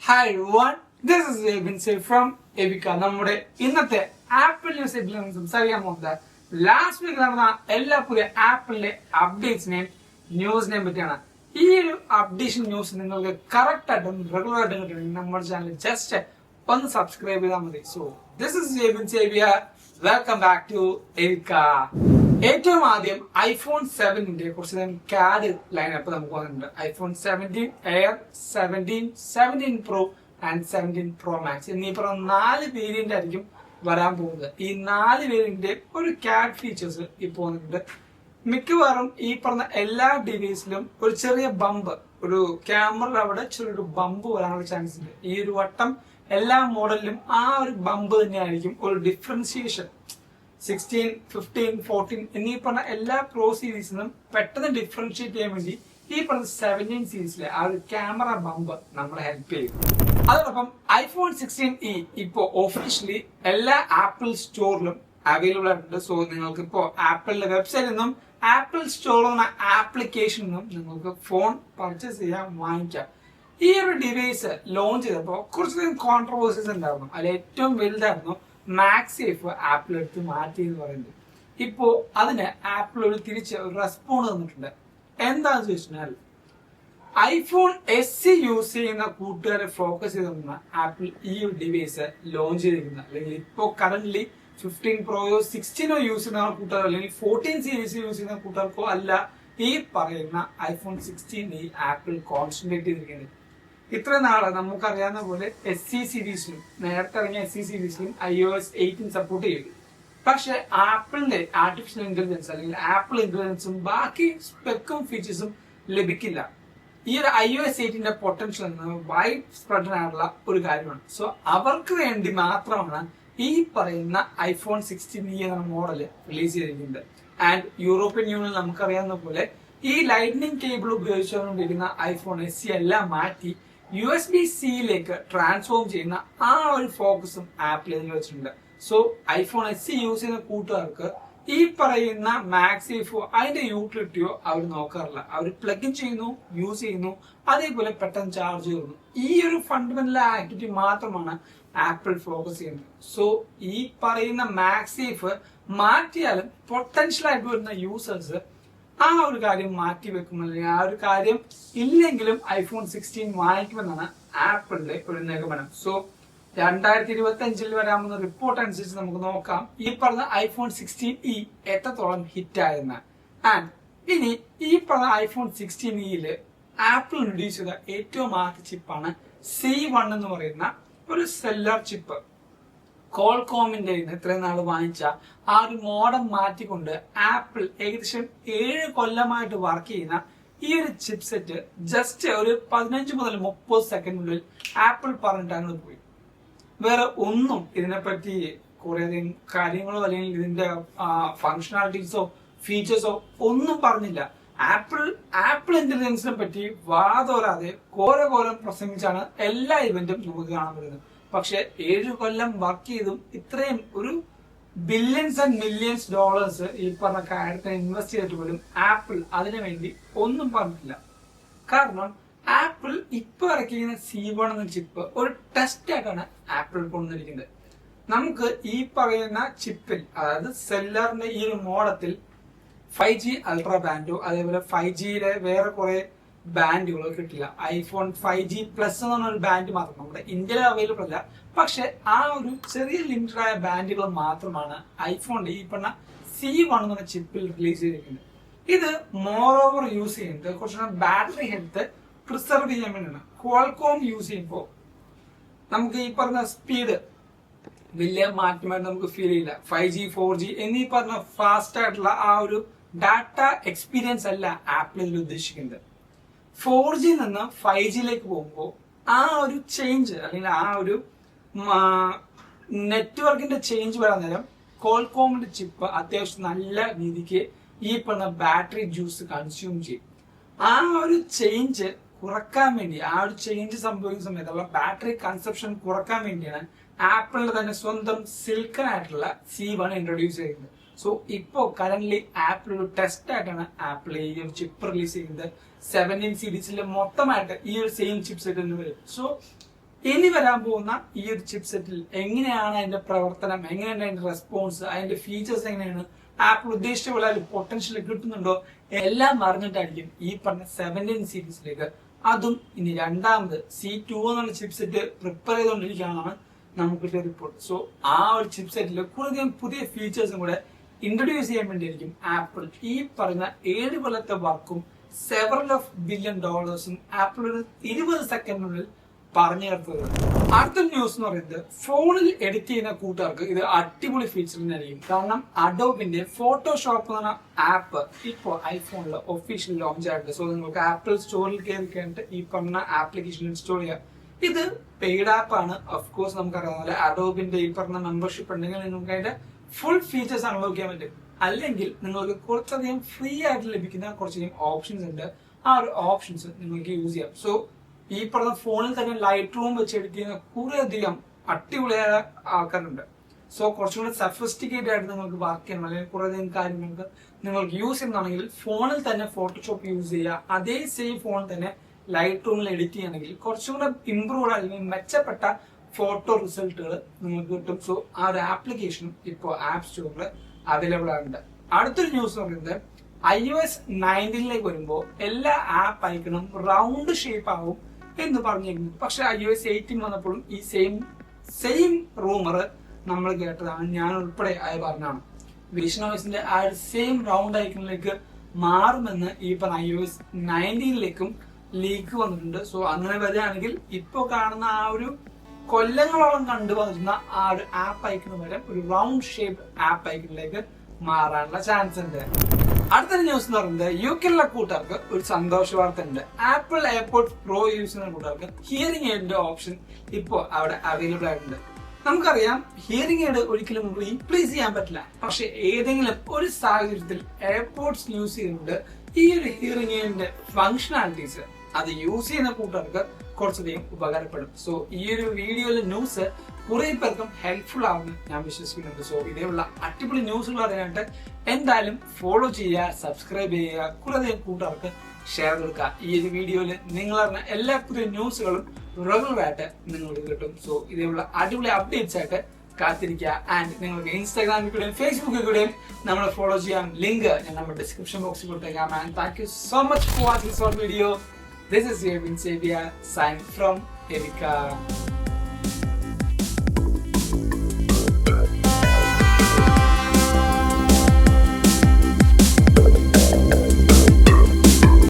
Hi everyone, this is Ebin Say from Ebica. നമ്മുടെ ഇന്നത്തെ apple news എപ്പിൽ സംസാരിക്കാൻ പോകുന്നത് ലാസ്റ്റ് വീക്ക് നടന്ന എല്ലാ പുതിയ ആപ്പിളിന്റെ അപ്ഡേറ്റ്സിനെയും ന്യൂസിനെയും പറ്റിയാണ്. ഈ ഒരു അപ്ഡേഷൻ ന്യൂസ് നിങ്ങൾക്ക് കറക്റ്റ് ആയിട്ടും റെഗുലർ ആയിട്ടും കിട്ടണമെങ്കിൽ നമ്മുടെ ചാനൽ ജസ്റ്റ് ഒന്ന് സബ്സ്ക്രൈബ് ചെയ്താൽ മതി. സോ ദിസ് ഇസ് എബിൻ സേവിയ, വെൽക്കം ബാക്ക് ടു എവിക്ക. ഏറ്റവും ആദ്യം ഐഫോൺ 7ന്റെ കുറച്ച് CAD ലൈനപ്പ് നമുക്ക് വന്നിട്ടുണ്ട്. IPhone 17 air, 17 pro and 17 pro max എന്നീ പറഞ്ഞ 4 വേരിയന്റ് ആയിരിക്കും വരാൻ പോകുന്നത്. ഈ 4 വേരിയന്റിന്റെ ഒരു CAD ഫീച്ചേഴ്സ് ഇപ്പോൾ വന്നിട്ടുണ്ട്. മിക്കവാറും ഈ പറഞ്ഞ എല്ലാ ഡിവൈസിലും ഒരു ചെറിയ ബമ്പ്, ഒരു ക്യാമറ അവിടെ ചെറിയൊരു ബമ്പ് വരാനുള്ള ചാൻസ് ഉണ്ട്. ഈ ഒരു വട്ടം എല്ലാ മോഡലിലും ആ ഒരു ബമ്പ് തന്നെയായിരിക്കും ഒരു ഡിഫറൻസിയേഷൻ. 16, 15, 14 എന്നീ പറഞ്ഞ എല്ലാ പ്രോ സീരീസിനും പെട്ടെന്ന് ഡിഫറൻഷിയേറ്റ് ചെയ്യാൻ വേണ്ടി ഈ പറഞ്ഞ 17 സീരീസിലെ ആ ഒരു ക്യാമറ ബമ്പ് നമ്മളെ ഹെൽപ്പ് ചെയ്യും. അതോടൊപ്പം ഐഫോൺ 16e ഇപ്പോ ഒഫീഷ്യലി എല്ലാ ആപ്പിൾ സ്റ്റോറിലും അവൈലബിൾ ആയിട്ടുണ്ട്. സോ നിങ്ങൾക്ക് ഇപ്പോ ആപ്പിളിന്റെ വെബ്സൈറ്റിൽ നിന്നും ആപ്പിൾ സ്റ്റോർ എന്ന ആപ്ലിക്കേഷനിൽ നിന്നും നിങ്ങൾക്ക് ഫോൺ പർച്ചേസ് ചെയ്യാൻ വാങ്ങിക്കാം. ഈ ഒരു ഡിവൈസ് ലോഞ്ച് ചെയ്തപ്പോൾ കുറച്ചധികം കോൺട്രവേഴ്സീസ് ഉണ്ടായിരുന്നു. അതിൽ ഏറ്റവും വലുതായിരുന്നു മാക്സേഫ് ആപ്പിൾ എടുത്ത് മാറ്റി എന്ന് പറയുന്നത്. ഇപ്പോ അതിന് ആപ്പിൾ ഒരു തിരിച്ച് ഒരു റെസ്പോണ്ട് തന്നിട്ടുണ്ട്. എന്താണെന്ന് ചോദിച്ചാൽ ഐഫോൺ SE യൂസ് ചെയ്യുന്ന കൂട്ടുകാരെ ഫോക്കസ് ചെയ്തിരുന്ന ആപ്പിൾ ഈ ഒരു ഡിവൈസ് ലോഞ്ച് ചെയ്തിരിക്കുന്നത്, അല്ലെങ്കിൽ ഇപ്പോ കറന്റ്ലി 15 പ്രോയോ 16ഓ യൂസ് ചെയ്യുന്ന കൂട്ടുകാർ, അല്ലെങ്കിൽ 14 സീരീസ് യൂസ് ചെയ്യുന്ന കൂട്ടുകാർക്കോ അല്ല ഈ പറയുന്ന ഐഫോൺ 16 ആപ്പിൾ കോൺസെൻട്രേറ്റ് ചെയ്തിരിക്കുന്നത്. ഇത്രയും നാളെ നമുക്കറിയാവുന്ന പോലെ SE സീരീസിലും നേരത്തെ ഇറങ്ങിയ SE സീരീസിലും iOS 18 സപ്പോർട്ട് ചെയ്തു. പക്ഷെ ആപ്പിളിന്റെ ആർട്ടിഫിഷ്യൽ ഇന്റലിജൻസ് അല്ലെങ്കിൽ ആപ്പിൾ ഇന്റലിജൻസും ബാക്കി സ്പെക്കും ഫീച്ചേഴ്സും ലഭിക്കില്ല. ഈ ഒരു iOS 18ന്റെ പൊട്ടൻഷ്യൽ എന്നത് വൈഡ് സ്പ്രെഡ് ആയിട്ടുള്ള ഒരു കാര്യമാണ്. സോ അവർക്ക് വേണ്ടി മാത്രമാണ് ഈ പറയുന്ന ഐഫോൺ 16e എന്ന മോഡൽ റിലീസ് ചെയ്തിരിക്കുന്നത്. ആൻഡ് യൂറോപ്യൻ യൂണിയൻ നമുക്കറിയാവുന്ന പോലെ ഈ ലൈറ്റ്നിങ് കേബിൾ ഉപയോഗിച്ചുകൊണ്ടിരിക്കുന്ന ഐഫോൺ SE എല്ലാം മാറ്റി USB-C ട്രാൻസ്ഫോം ചെയ്യുന്ന ആ ഒരു ഫോക്കസും ആപ്പിൾ ഇതിൽ വെച്ചിട്ടുണ്ട്. സോ ഐഫോൺ SE യൂസ് ചെയ്യുന്ന കൂട്ടുകാർക്ക് ഈ പറയുന്ന മാക്സേഫോ അതിന്റെ യൂട്ടിലിറ്റിയോ അവർ നോക്കാറില്ല. അവർ പ്ലഗ് ഇൻ ചെയ്യുന്നു, യൂസ് ചെയ്യുന്നു, അതേപോലെ പെട്ടെന്ന് ചാർജ് ചെയ്യുന്നു. ഈ ഒരു ഫണ്ടമെന്റൽ ആക്ടിവിറ്റി മാത്രമാണ് ആപ്പിൾ ഫോക്കസ് ചെയ്യുന്നത്. സോ ഈ പറയുന്ന മാക്സേഫ് മാറ്റിയാലും പൊട്ടൻഷ്യൽ ആയിട്ട് വരുന്ന യൂസേഴ്സ് ആ ഒരു കാര്യം മാറ്റി വെക്കും, അല്ലെങ്കിൽ ആ ഒരു കാര്യം ഇല്ലെങ്കിലും ഐഫോൺ 16 വാങ്ങിക്കുമെന്നാണ് ആപ്പിളിന്റെ ഒരു നിഗമനം. സോ 2025 വരാമെന്ന റിപ്പോർട്ട് അനുസരിച്ച് നമുക്ക് നോക്കാം ഈ പറഞ്ഞ ഐഫോൺ 16e എത്രത്തോളം ഹിറ്റ് ആയെന്ന്. ആൻഡ് ഇനി ഈ പറഞ്ഞ ഐഫോൺ 16e ആപ്പിൾ ഇൻട്രൊഡ്യൂസ് ചെയ്ത ഏറ്റവും ആദ്യ ചിപ്പാണ് C1 എന്ന് പറയുന്ന ഒരു സെല്ലർ ചിപ്പ്. കോൾകോമിന്റെ ഇത്രയും നാൾ വാങ്ങിച്ച ആ ഒരു മോഡൽ മാറ്റിക്കൊണ്ട് ആപ്പിൾ ഏകദേശം 7 കൊല്ലമായിട്ട് വർക്ക് ചെയ്യുന്ന ഈ ഒരു ചിപ്പ് സെറ്റ് ജസ്റ്റ് ഒരു 15 മുതൽ 30 സെക്കൻഡിനുള്ളിൽ ആപ്പിൾ പറഞ്ഞിട്ട് പോയി. വേറെ ഒന്നും ഇതിനെപ്പറ്റി കുറേയധികം കാര്യങ്ങളോ അല്ലെങ്കിൽ ഇതിന്റെ ഫങ്ഷണാലിറ്റീസോ ഫീച്ചേഴ്സോ ഒന്നും പറഞ്ഞില്ല. ആപ്പിൾ ഇന്റലിജൻസിനെ പറ്റി വാതോരാതെ കോരം പ്രസംഗിച്ചാണ് എല്ലാ ഇവന്റും നമുക്ക് കാണാൻ പറ്റുന്നത്. പക്ഷെ 7 കൊല്ലം വർക്ക് ചെയ്തും ഇത്രയും ഒരു ബില്യൺസ് ആൻഡ് മില്യൺസ് ഡോളേഴ്സ് ഈ പറഞ്ഞ കാര്യത്തിന് ഇൻവെസ്റ്റ് ചെയ്തിട്ട് പോലും ആപ്പിൾ അതിനു വേണ്ടി ഒന്നും പറഞ്ഞിട്ടില്ല. കാരണം ആപ്പിൾ ഇപ്പൊ ഇറക്കിയിരിക്കുന്ന C1 എന്ന ചിപ്പ് ഒരു ടെസ്റ്റ് ആയിട്ടാണ് ആപ്പിൾ കൊണ്ടുവന്നിരിക്കുന്നത്. നമുക്ക് ഈ പറയുന്ന ചിപ്പിൽ, അതായത് സെല്ലറിന്റെ ഈ ഒരു മോഡത്തിൽ 5G അൾട്രാ ബാൻഡോ അതേപോലെ 5Gയിലെ വേറെ കുറെ ബാൻഡുകളോ കിട്ടില്ല. ഐഫോൺ 5G പ്ലസ് എന്ന് പറഞ്ഞ ഒരു ബാൻഡ് മാത്രം നമ്മുടെ ഇന്ത്യയിൽ അവൈലബിൾ അല്ല. പക്ഷെ ആ ഒരു ചെറിയ ലിമിറ്റഡ് ആയ ബാൻഡുകൾ മാത്രമാണ് ഐഫോണിന്റെ ഈ പറഞ്ഞ C1 എന്ന ചിപ്പിൽ റിലീസ് ചെയ്തിരിക്കുന്നത്. ഇത് മോർ ഓവർ യൂസ് ചെയ്യുന്നത് കുറച്ചുകൂടെ ബാറ്ററി ഹെൽത്ത് പ്രിസർവ് ചെയ്യാൻ വേണ്ടിയാണ്. ക്വാൾകോം യൂസ് ചെയ്യുമ്പോൾ നമുക്ക് ഈ പറഞ്ഞ സ്പീഡ് വലിയ മാറ്റമായിട്ട് നമുക്ക് ഫീൽ ചെയ്യില്ല. 5G 4G എന്നീ പറഞ്ഞ ഫാസ്റ്റ് ആയിട്ടുള്ള ആ ഒരു ഡാറ്റ എക്സ്പീരിയൻസ് അല്ല ആപ്പിൾ ഇതിൽ ഉദ്ദേശിക്കുന്നത്. 4G നിന്ന് 5Gയിലേക്ക് പോകുമ്പോൾ ആ ഒരു ചേഞ്ച് അല്ലെങ്കിൽ ആ ഒരു നെറ്റ്വർക്കിന്റെ ചേഞ്ച് വരാൻ നേരം കോൾകോമിന്റെ ചിപ്പ് അത്യാവശ്യം നല്ല രീതിക്ക് ഈ പറഞ്ഞ ബാറ്ററി ജ്യൂസ് കൺസ്യൂം ചെയ്യും. ആ ഒരു ചേഞ്ച് കുറക്കാൻ വേണ്ടി, ആ ഒരു ചേഞ്ച് സംഭവിക്കുന്ന സമയത്തുള്ള ബാറ്ററി കൺസപ്ഷൻ കുറക്കാൻ വേണ്ടിയാണ് ആപ്പിളിന്റെ തന്നെ സ്വന്തം സിൽക്കൻ ആയിട്ടുള്ള C1 ഇൻട്രൊഡ്യൂസ് ചെയ്യുന്നത്. സോ ഇപ്പോ കറന്റ്ലി ആപ്പിൾ ഒരു ടെസ്റ്റ് ആയിട്ടാണ് ആപ്പിൾ ഈ ഒരു ചിപ്പ് റിലീസ് ചെയ്യുന്നത്. 17 സീരീസിലെ മൊത്തമായിട്ട് ഈ ഒരു സെയിം ചിപ്പ് സെറ്റ് എന്ന് വരും. സോ ഇനി വരാൻ പോകുന്ന ഈ ഒരു ചിപ്സെറ്റിൽ എങ്ങനെയാണ് അതിന്റെ പ്രവർത്തനം, എങ്ങനെയാണ് അതിന്റെ റെസ്പോൺസ്, അതിന്റെ ഫീച്ചേഴ്സ് എങ്ങനെയാണ്, ആപ്പിൾ ഉദ്ദേശിച്ച പോലെ പൊട്ടൻഷ്യൽ കിട്ടുന്നുണ്ടോ, എല്ലാം അറിഞ്ഞിട്ടായിരിക്കും ഈ പറഞ്ഞ 17 സീരീസിലേക്ക്, അതും ഇനി രണ്ടാമത് C2 എന്നുള്ള ചിപ്സെറ്റ് പ്രിപ്പയർ ചെയ്തുകൊണ്ടിരിക്കുകയാണ് നമുക്ക് റിപ്പോർട്ട്. സോ ആ ഒരു ചിപ്സെറ്റിൽ കുറേയധികം പുതിയ ഫീച്ചേഴ്സും കൂടെ ഇൻട്രൊഡ്യൂസ് ചെയ്യാൻ വേണ്ടിയായിരിക്കും ആപ്പിൾ ഈ പറഞ്ഞ 7 കൊല്ലത്തെ വർക്കും സെവറൽ ഓഫ് ബില്യൺ ഡോളേഴ്സും ആപ്പിൾ ഒരു 20 സെക്കൻഡിനുള്ളിൽ പറഞ്ഞു ചേർത്തത്. അടുത്ത ന്യൂസ് എന്ന് പറയുന്നത് ഫോണിൽ എഡിറ്റ് ചെയ്യുന്ന കൂട്ടുകാർക്ക് ഇത് അടിപൊളി ഫീച്ചർ തന്നെയായിരിക്കും. കാരണം അഡോബിന്റെ ഫോട്ടോഷോപ്പ് എന്ന ആപ്പ് ഇപ്പോൾ ഐഫോണിൽ ഒഫീഷ്യൽ ലോഞ്ച് ആയിട്ട്. സോ നിങ്ങൾക്ക് ആപ്പിൾ സ്റ്റോറിൽ കയറി കഴിഞ്ഞിട്ട് ഈ പറഞ്ഞ ആപ്ലിക്കേഷൻ ഇൻസ്റ്റാൾ ചെയ്യാം. ഇത് പെയ്ഡ് ആപ്പാണ്. ഓഫ് കോഴ്സ് നമുക്കറിയാവുന്ന അഡോബിന്റെ ഈ പറഞ്ഞ മെമ്പർഷിപ്പ് ഉണ്ടെങ്കിൽ നിങ്ങൾക്ക് അതിന്റെ ഫുൾ ഫീച്ചേഴ്സ് അൺലോക്ക് ചെയ്യാൻ പറ്റും. അല്ലെങ്കിൽ നിങ്ങൾക്ക് കുറച്ചധികം ഫ്രീ ആയിട്ട് ലഭിക്കുന്ന കുറച്ചധികം ഓപ്ഷൻസ് ഉണ്ട്. ആ ഒരു ഓപ്ഷൻസ് നിങ്ങൾക്ക് യൂസ് ചെയ്യാം. സോ ഈ പറഞ്ഞ ഫോണിൽ തന്നെ ലൈറ്റ് റൂം വെച്ച് എഡിറ്റ് ചെയ്യുന്ന കുറേയധികം അടിപൊളിയായ ആൾക്കാരുണ്ട്. സോ കുറച്ചും കൂടെ സഫിസ്റ്റിക്കേറ്റഡ് ആയിട്ട് നിങ്ങൾക്ക് വർക്ക് ചെയ്യണം, അല്ലെങ്കിൽ കുറേയധികം കാര്യങ്ങൾക്ക് നിങ്ങൾക്ക് യൂസ് ചെയ്യുന്നതാണെങ്കിൽ ഫോണിൽ തന്നെ ഫോട്ടോഷോപ്പ് യൂസ് ചെയ്യുക. അതേ സെയിം ഫോണിൽ തന്നെ ലൈറ്റ് റൂമിൽ എഡിറ്റ് ചെയ്യുകയാണെങ്കിൽ കുറച്ചും കൂടെ ഇംപ്രൂവ് അല്ലെങ്കിൽ മെച്ചപ്പെട്ട ഫോട്ടോ റിസൾട്ടുകൾ നിങ്ങൾക്ക് കിട്ടും. സോ ആ ഒരു ആപ്ലിക്കേഷനും ഇപ്പോൾ ആപ്പ് സ്റ്റോറിൽ അവൈലബിൾ ആകുന്നുണ്ട്. അടുത്തൊരു ന്യൂസ് എന്ന് പറയുന്നത് iOS 19 വരുമ്പോൾ എല്ലാ ആപ്പ് ഐക്കണും റൗണ്ട് ഷേപ്പ് ആവും എന്ന് പറഞ്ഞിരുന്നു. പക്ഷെ iOS 18 വന്നപ്പോഴും ഈ സെയിം റൂമർ നമ്മൾ കേട്ടതാണ്. ഞാൻ ഉൾപ്പെടെ അത് പറഞ്ഞാണ്. വിഷൻ OSന്റെ ആ ഒരു സെയിം റൗണ്ട് ഐക്കണിലേക്ക് മാറുമെന്ന് ഈ പറഞ്ഞ iOS 19 ലീക്ക് വന്നിട്ടുണ്ട്. സോ അങ്ങനെ വരികയാണെങ്കിൽ ഇപ്പൊ കാണുന്ന ആ ഒരു കൊല്ലങ്ങളോളം കണ്ടുവന്നിരുന്ന ആ ഒരു ആപ്പ് ഐക്കണ് വരെ ഒരു റൗണ്ട് ഷേപ്പ് ആപ്പ് ഐക്കണിലേക്ക് മാറാനുള്ള ചാൻസ് ഉണ്ട്. അടുത്തൊരു ന്യൂസ് എന്ന് പറയുന്നത് യുകെയിലുള്ള കൂട്ടുകാർക്ക് ഒരു സന്തോഷ വാർത്ത ഉണ്ട്. ആപ്പിൾ എയർപോർട്ട് പ്രോ യൂസ് ചെയ്യുന്ന കൂട്ടുകാർക്ക് ഹിയറിംഗ് എയ്ഡിന്റെ ഓപ്ഷൻ ഇപ്പോൾ അവിടെ അവൈലബിൾ ആയിട്ടുണ്ട്. നമുക്കറിയാം ഹിയറിംഗ് എയ്ഡ് ഒരിക്കലും റീപ്ലേസ് ചെയ്യാൻ പറ്റില്ല. പക്ഷെ ഏതെങ്കിലും ഒരു സാഹചര്യത്തിൽ എയർപോർട്ട്സ് യൂസ് ചെയ്യുന്നുണ്ട് ഈ ഒരു ഹിയറിംഗ് എയ്ഡിന്റെ ഫങ്ഷനാലിറ്റീസ് അത് യൂസ് ചെയ്യുന്ന കൂട്ടുകാർക്ക് കുറച്ചധികം ഉപകാരപ്പെടും. സോ ഈ ഒരു വീഡിയോയിലെ ന്യൂസ് കുറെ പേർക്കും ഹെൽപ്ഫുൾ ആവുമെന്ന് ഞാൻ വിശ്വസിക്കുന്നുണ്ട്. സോ ഇതേയുള്ള അടിപൊളി ന്യൂസുകൾ അറിയാനായിട്ട് എന്തായാലും ഫോളോ ചെയ്യുക, സബ്സ്ക്രൈബ് ചെയ്യുക, കുറേയധികം കൂട്ടുകാർക്ക് ഷെയർ കൊടുക്കുക. ഈ ഒരു വീഡിയോയിൽ നിങ്ങൾ അറിഞ്ഞ എല്ലാ പുതിയ ന്യൂസുകളും റെഗുലർ ആയിട്ട് നിങ്ങൾക്ക് കിട്ടും. സോ ഇതേയുള്ള അടിപൊളി അപ്ഡേറ്റ്സ് ആയിട്ട് കാത്തിരിക്കുക. ആൻഡ് നിങ്ങൾക്ക് ഇൻസ്റ്റാഗ്രാമിൽ കൂടെയും ഫേസ്ബുക്കിൽ കൂടെയും നമ്മളെ ഫോളോ ചെയ്യാം. ലിങ്ക് ഞാൻ നമ്മുടെ ഡിസ്ക്രിപ്ഷൻ ബോക്സിൽ കൊടുത്തേക്കാം. And thank you so much for watching this video. This is Yevin Xavier, signing from Erica.